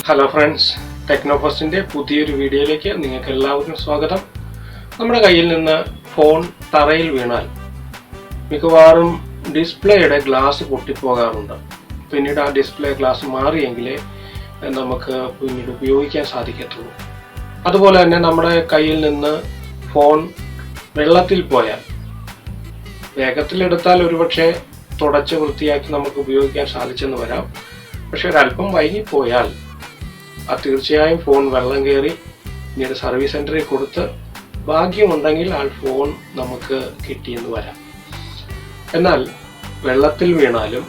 Hello friends, ടെക്നോഫസ്റ്റിൻ്റെ പുതിയൊരു വീഡിയോയിലേക്ക് നിങ്ങൾക്ക് എല്ലാവർക്കും സ്വാഗതം. നമ്മുടെ കയ്യിൽ നിന്ന് ഫോൺ തറയിൽ വീണാൽ മിക്കവാറും ഡിസ്പ്ലേയുടെ ഗ്ലാസ് പൊട്ടിപ്പോകാറുണ്ട്. പിന്നീട് ആ ഡിസ്പ്ലേ ഗ്ലാസ് മാറിയെങ്കിലേ നമുക്ക് പിന്നീട് ഉപയോഗിക്കാൻ സാധിക്കത്തുള്ളൂ. അതുപോലെ തന്നെ നമ്മുടെ കയ്യിൽ നിന്ന് ഫോൺ വെള്ളത്തിൽ പോയാൽ വേഗത്തിലെടുത്താൽ ഒരുപക്ഷെ തുടച്ച് വൃത്തിയാക്കി നമുക്ക് ഉപയോഗിക്കാൻ സാധിച്ചെന്ന് വരാം. പക്ഷെ ഒരല്പം വൈകിപ്പോയാൽ തീർച്ചയായും ഫോൺ വെള്ളം കയറി പിന്നീട് സർവീസ് സെൻ്ററിൽ കൊടുത്ത് ഭാഗ്യമുണ്ടെങ്കിൽ ആ ഫോൺ നമുക്ക് കിട്ടിയെന്ന് വരാം. എന്നാൽ വെള്ളത്തിൽ വീണാലും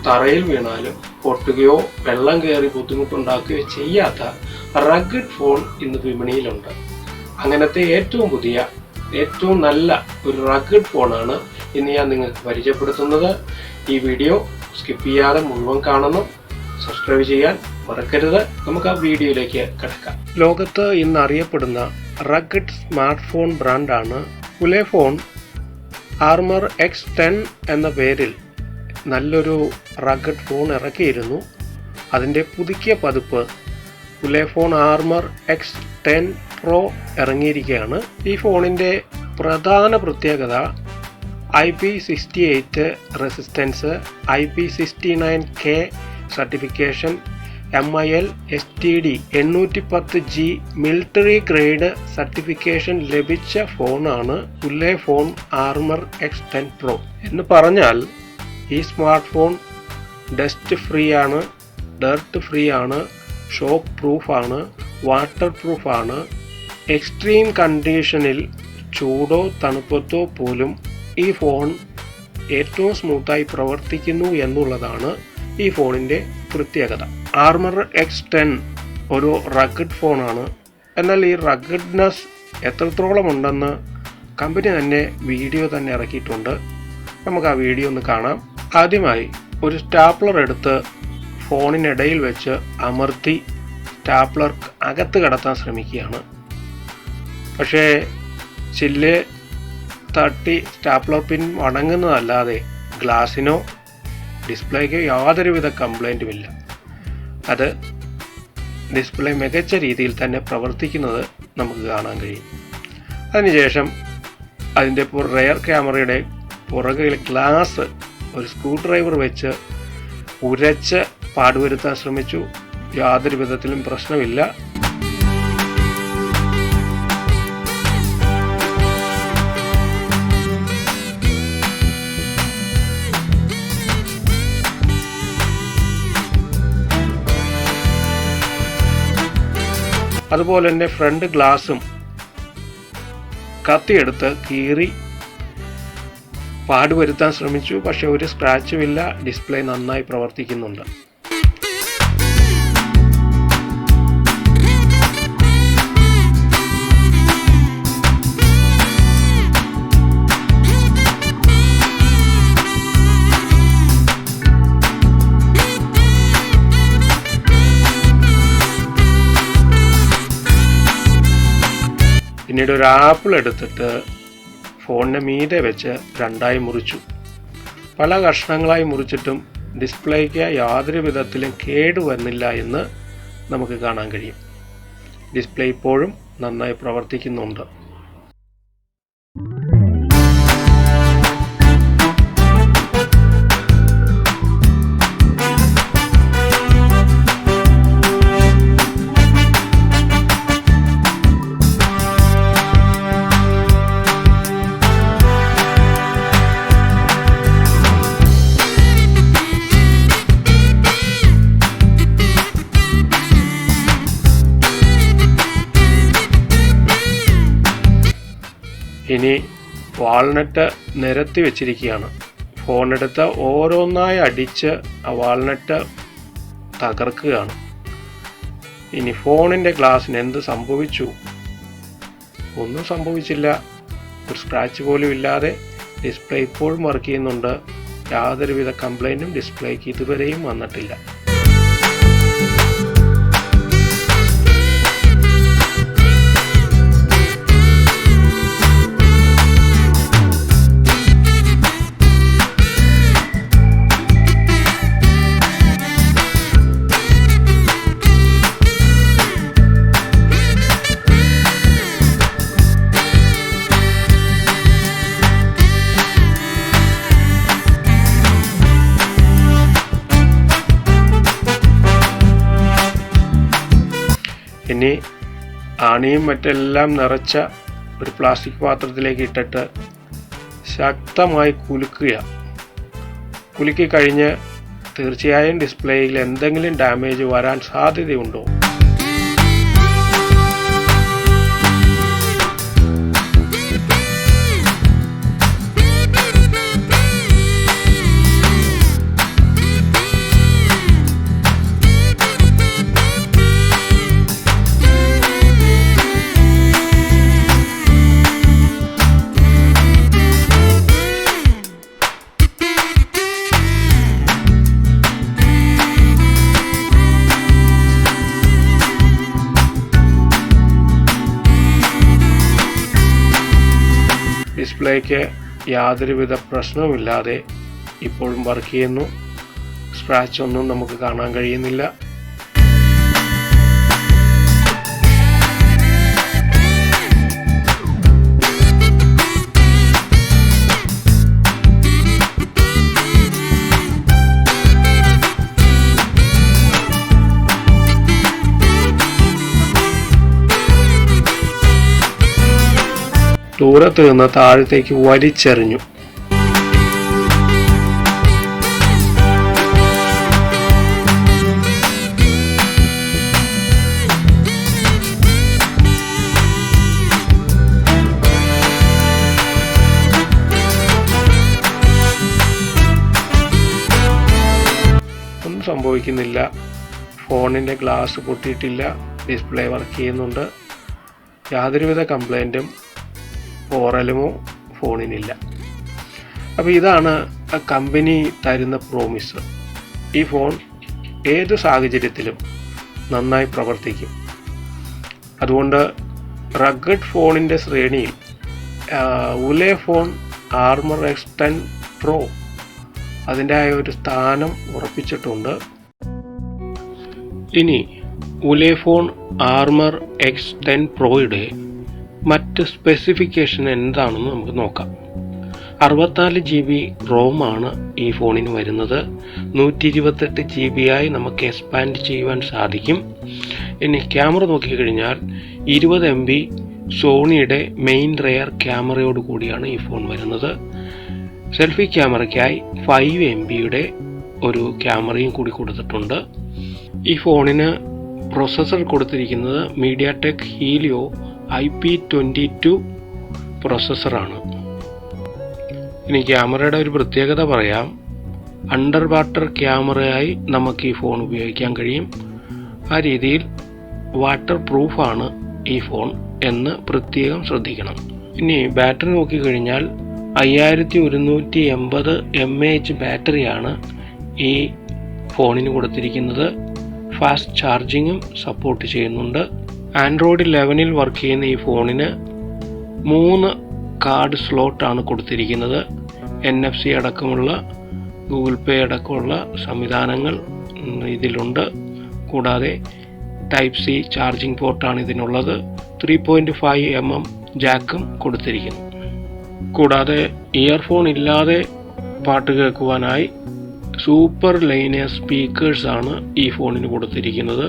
തറയിൽ വീണാലും പൊട്ടുകയോ വെള്ളം കയറി ബുദ്ധിമുട്ടുണ്ടാക്കുകയോ ചെയ്യാത്ത റഗ്ഗഡ് ഫോൺ ഇന്ന് വിപണിയിലുണ്ട്. അങ്ങനത്തെ ഏറ്റവും പുതിയ ഏറ്റവും നല്ല ഒരു റഗ്ഗഡ് ഫോണാണ് ഇന്ന് ഞാൻ നിങ്ങൾക്ക് പരിചയപ്പെടുത്തുന്നത്. ഈ വീഡിയോ സ്കിപ്പ് ചെയ്യാതെ മുഴുവൻ കാണണം. സബ്സ്ക്രൈബ് ചെയ്യാൻ മറക്കരുത്. നമുക്ക് ആ വീഡിയോയിലേക്ക് കിടക്കാം. ലോകത്ത് ഇന്ന് അറിയപ്പെടുന്ന റഗ്ഗഡ് സ്മാർട്ട് ഫോൺ ബ്രാൻഡാണ് ഉലെഫോൺ ആർമർ X10 എന്ന പേരിൽ നല്ലൊരു റഗ്ഗഡ് ഫോൺ ഇറക്കിയിരുന്നു. അതിൻ്റെ പുതുക്കിയ പതിപ്പ് ഉലെഫോൺ ആർമർ X10 Pro ഇറങ്ങിയിരിക്കുകയാണ്. ഈ ഫോണിൻ്റെ പ്രധാന പ്രത്യേകത IP68 resistance, IP69K certification, MIL STD 810G military grade certification ലഭിച്ച ഫോണാണ് ഉലെഫോൺ ആർമർ X10 Pro. എന്ന് പറഞ്ഞാൽ ഈ സ്മാർട്ട് ഫോൺ ഡസ്റ്റ് ഫ്രീ ആണ്, ഡർട്ട് ഫ്രീ ആണ്, ഷോക്ക് പ്രൂഫാണ്, വാട്ടർ പ്രൂഫാണ്. എക്സ്ട്രീം കണ്ടീഷനിൽ ചൂടോ തണുപ്പത്തോ പോലും ഈ ഫോൺ ഏറ്റവും സ്മൂത്തായി പ്രവർത്തിക്കുന്നു എന്നുള്ളതാണ് ഈ ഫോണിൻ്റെ പ്രത്യേകത. ആർമർ X10 ഒരു റഗ്ഗഡ് ഫോണാണ്. എന്നാൽ ഈ റഗ്ഗഡ്നെസ് എത്രത്തോളം ഉണ്ടെന്ന് കമ്പനി തന്നെ വീഡിയോ തന്നെ ഇറക്കിയിട്ടുണ്ട്. നമുക്ക് ആ വീഡിയോ ഒന്ന് കാണാം. ആദ്യമായി ഒരു സ്റ്റാപ്ലർ എടുത്ത് ഫോണിനിടയിൽ വെച്ച് അമർത്തി സ്റ്റാപ്ലർ അകത്ത് കടത്താൻ ശ്രമിക്കുകയാണ്. പക്ഷേ ചില്ല് തട്ടി സ്റ്റാപ്ലർ പിൻ മടങ്ങുന്നതല്ലാതെ ഗ്ലാസിനോ ഡിസ്പ്ലേക്കോ യാതൊരുവിധ കംപ്ലൈൻറ്റുമില്ല. അത് ഡിസ്പ്ലേ മികച്ച രീതിയിൽ തന്നെ പ്രവർത്തിക്കുന്നത് നമുക്ക് കാണാൻ കഴിയും. അതിനുശേഷം അതിൻ്റെ റെയർ ക്യാമറയുടെ പുറകിൽ ഗ്ലാസ് ഒരു സ്ക്രൂ ഡ്രൈവർ വെച്ച് ഉരച്ച് പാടുവരുത്താൻ ശ്രമിച്ചു. യാതൊരു വിധത്തിലും പ്രശ്നമില്ല. അതുപോലെ തന്നെ ഫ്രണ്ട് ഗ്ലാസും കത്തിയെടുത്ത് കീറി പാടുവരുത്താൻ ശ്രമിച്ചു. പക്ഷെ ഒരു സ്ക്രാച്ചും ഇല്ല. ഡിസ്പ്ലേ നന്നായി പ്രവർത്തിക്കുന്നുണ്ട്. പിന്നീട് ഒരു ആപ്പിൾ എടുത്തിട്ട് ഫോണിനെ മീതെ വെച്ച് രണ്ടായി മുറിച്ചു. പല കഷ്ണങ്ങളായി മുറിച്ചിട്ടും ഡിസ്പ്ലേക്ക് യാതൊരു വിധത്തിലും കേടുവന്നില്ല എന്ന് നമുക്ക് കാണാൻ കഴിയും. ഡിസ്പ്ലേ ഇപ്പോഴും നന്നായി പ്രവർത്തിക്കുന്നുണ്ട്. ഇനി വാൾനട്ട് നിരത്തി വെച്ചിരിക്കുകയാണ്. ഫോണെടുത്ത് ഓരോന്നായി അടിച്ച് ആ വാൾനട്ട് തകർക്കുകയാണ്. ഇനി ഫോണിൻ്റെ ഗ്ലാസ്സിന് എന്ത് സംഭവിച്ചു? ഒന്നും സംഭവിച്ചില്ല. ഒരു സ്ക്രാച്ച് പോലും ഇല്ലാതെ ഡിസ്പ്ലേ ഇപ്പോഴും വർക്ക് ചെയ്യുന്നുണ്ട്. യാതൊരുവിധ കംപ്ലൈൻറ്റും ഡിസ്പ്ലേക്ക് ഇതുവരെയും വന്നിട്ടില്ല. ഇനി ആണിയും മറ്റെല്ലാം നിറച്ച ഒരു പ്ലാസ്റ്റിക് പാത്രത്തിലേക്ക് ഇട്ടിട്ട് ശക്തമായി കുലുക്കി കഴിഞ്ഞ് തീർച്ചയായും ഡിസ്പ്ലേയിൽ എന്തെങ്കിലും ഡാമേജ് വരാൻ സാധ്യതയുണ്ടോ? ഡിസ്പ്ലേക്ക് യാതൊരുവിധ പ്രശ്നവുമില്ലാതെ ഇപ്പോഴും വർക്ക് ചെയ്യുന്നു. സ്ക്രാച്ച് ഒന്നും നമുക്ക് കാണാൻ കഴിയുന്നില്ല. ദൂരത്ത് നിന്ന് താഴത്തേക്ക് വലിച്ചെറിഞ്ഞു. ഒന്നും സംഭവിക്കുന്നില്ല. ഫോണിൻ്റെ ഗ്ലാസ് പൊട്ടിയിട്ടില്ല. ഡിസ്പ്ലേ വർക്ക് ചെയ്യുന്നുണ്ട്. യാതൊരുവിധ കംപ്ലൈൻറ്റും പോറലുമോ ഫോണിനില്ല. അപ്പോൾ ഇതാണ് കമ്പനി തരുന്ന പ്രോമിസ്. ഈ ഫോൺ ഏത് സാഹചര്യത്തിലും നന്നായി പ്രവർത്തിക്കും. അതുകൊണ്ട് റഗ്ഗഡ് ഫോണിൻ്റെ ശ്രേണിയിൽ ഉലെഫോൺ ആർമർ X10 Pro അതിൻ്റെ ഒരു സ്ഥാനം ഉറപ്പിച്ചിട്ടുണ്ട്. ഇനി ഉലെഫോൺ ആർമർ X10 Proയുടെ മറ്റ് സ്പെസിഫിക്കേഷൻ എന്താണെന്ന് നമുക്ക് നോക്കാം. 64 GB റോമാണ് ഈ ഫോണിന് വരുന്നത്. 128 GB ആയി നമുക്ക് എക്സ്പാൻഡ് ചെയ്യുവാൻ സാധിക്കും. ഇനി ക്യാമറ നോക്കിക്കഴിഞ്ഞാൽ 20 MB സോണിയുടെ മെയിൻ റെയർ ക്യാമറയോട് കൂടിയാണ് ഈ ഫോൺ വരുന്നത്. സെൽഫി ക്യാമറയ്ക്കായി 5 MBയുടെ ഒരു ക്യാമറയും കൂടി കൊടുത്തിട്ടുണ്ട്. ഈ ഫോണിന് പ്രോസസ്സർ കൊടുത്തിരിക്കുന്നത് MediaTek Helio IP22 പ്രോസസ്സറാണ്. ഇനി ക്യാമറയുടെ ഒരു പ്രത്യേകത പറയാം. അണ്ടർ വാട്ടർ ക്യാമറയായി നമുക്ക് ഈ ഫോൺ ഉപയോഗിക്കാൻ കഴിയും. ആ രീതിയിൽ വാട്ടർ പ്രൂഫാണ് ഈ ഫോൺ എന്ന് പ്രത്യേകം ശ്രദ്ധിക്കണം. ഇനി ബാറ്ററി നോക്കിക്കഴിഞ്ഞാൽ 5180 mAh ബാറ്ററിയാണ് ഈ ഫോണിന് കൊടുത്തിരിക്കുന്നത്. ഫാസ്റ്റ് ചാർജിങ്ങും സപ്പോർട്ട് ചെയ്യുന്നുണ്ട്. ആൻഡ്രോയിഡ് 11 വർക്ക് ചെയ്യുന്ന ഈ ഫോണിന് 3 കാർഡ് സ്ലോട്ടാണ് കൊടുത്തിരിക്കുന്നത്. NFC അടക്കമുള്ള ഗൂഗിൾ പേ അടക്കമുള്ള സംവിധാനങ്ങൾ ഇതിലുണ്ട്. കൂടാതെ Type C ചാർജിംഗ് പോർട്ടാണ് ഇതിനുള്ളത്. 3.5 mm ജാക്കും കൊടുത്തിരിക്കുന്നു. കൂടാതെ ഇയർഫോൺ ഇല്ലാതെ പാട്ട് കേൾക്കുവാനായി സൂപ്പർ ലൈനിയർ സ്പീക്കേഴ്സാണ് ഈ ഫോണിന് കൊടുത്തിരിക്കുന്നത്.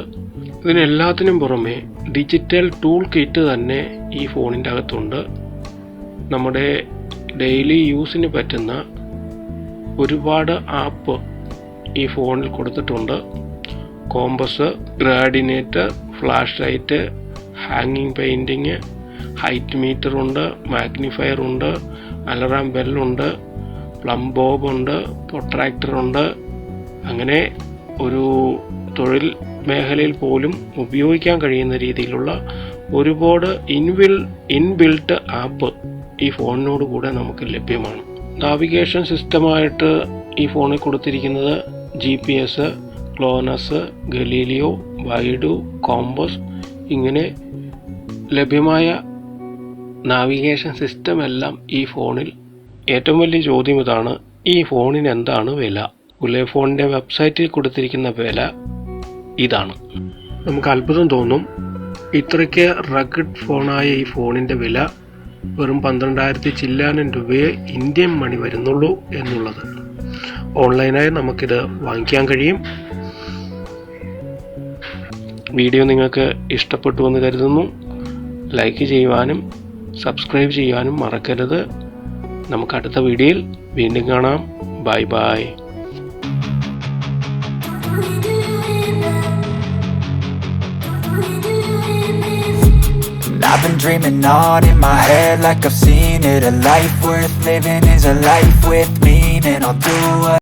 ഇതിനെല്ലാത്തിനും പുറമെ ഡിജിറ്റൽ ടൂൾ കിറ്റ് തന്നെ ഈ ഫോണിൻ്റെ അകത്തുണ്ട്. നമ്മുടെ ഡെയിലി യൂസിന് പറ്റുന്ന ഒരുപാട് ആപ്പ് ഈ ഫോണിൽ കൊടുത്തിട്ടുണ്ട്. കോമ്പസ്, ഗ്രാഡിനേറ്റർ, ഫ്ലാഷ് ലൈറ്റ്, ഹാങ്ങിങ് പെയിൻറ്റിങ്, ഹൈറ്റ് മീറ്റർ ഉണ്ട്, മാഗ്നിഫയർ ഉണ്ട്, അലറാം ബെല്ലുണ്ട്, പ്ലം ബോബ് ഉണ്ട്, പ്രൊട്രാക്ടർ ഉണ്ട്. അങ്ങനെ ഒരു തൊഴിൽ മേഖലയിൽ പോലും ഉപയോഗിക്കാൻ കഴിയുന്ന രീതിയിലുള്ള ഒരുപാട് ഇൻബിൽട്ട് ആപ്പ് ഈ ഫോണിനോട് കൂടെ നമുക്ക് ലഭ്യമാണ്. നാവിഗേഷൻ സിസ്റ്റമായിട്ട് ഈ ഫോണിൽ കൊടുത്തിരിക്കുന്നത് GPS, ക്ലോനസ്, ഗലീലിയോ, വൈഡു, കോമ്പസ് ഇങ്ങനെ ലഭ്യമായ നാവിഗേഷൻ സിസ്റ്റം എല്ലാം ഈ ഫോണിൽ. ഏറ്റവും വലിയ ചോദ്യം ഇതാണ്, ഈ ഫോണിന് എന്താണ് വില? ഉലെഫോണിൻ്റെ വെബ്സൈറ്റിൽ കൊടുത്തിരിക്കുന്ന വില ഇതാണ്. നമുക്ക് അത്ഭുതം തോന്നും, ഇത്രയ്ക്ക് റഗ്ഗഡ് ഫോണായ ഈ ഫോണിൻ്റെ വില വെറും 12,000 ചില്ലാനം രൂപയെ ഇന്ത്യൻ മണി വരുന്നുള്ളൂ എന്നുള്ളത്. ഓൺലൈനായി നമുക്കിത് വാങ്ങിക്കാൻ കഴിയും. വീഡിയോ നിങ്ങൾക്ക് ഇഷ്ടപ്പെട്ടു എന്ന് കരുതുന്നു. ലൈക്ക് ചെയ്യുവാനും സബ്സ്ക്രൈബ് ചെയ്യുവാനും മറക്കരുത്. നമുക്ക് അടുത്ത വീഡിയോയിൽ വീണ്ടും കാണാം. Bye bye. I've been dreaming on in my head like I've seen it. A life worth living is a life with meaning. I'll do what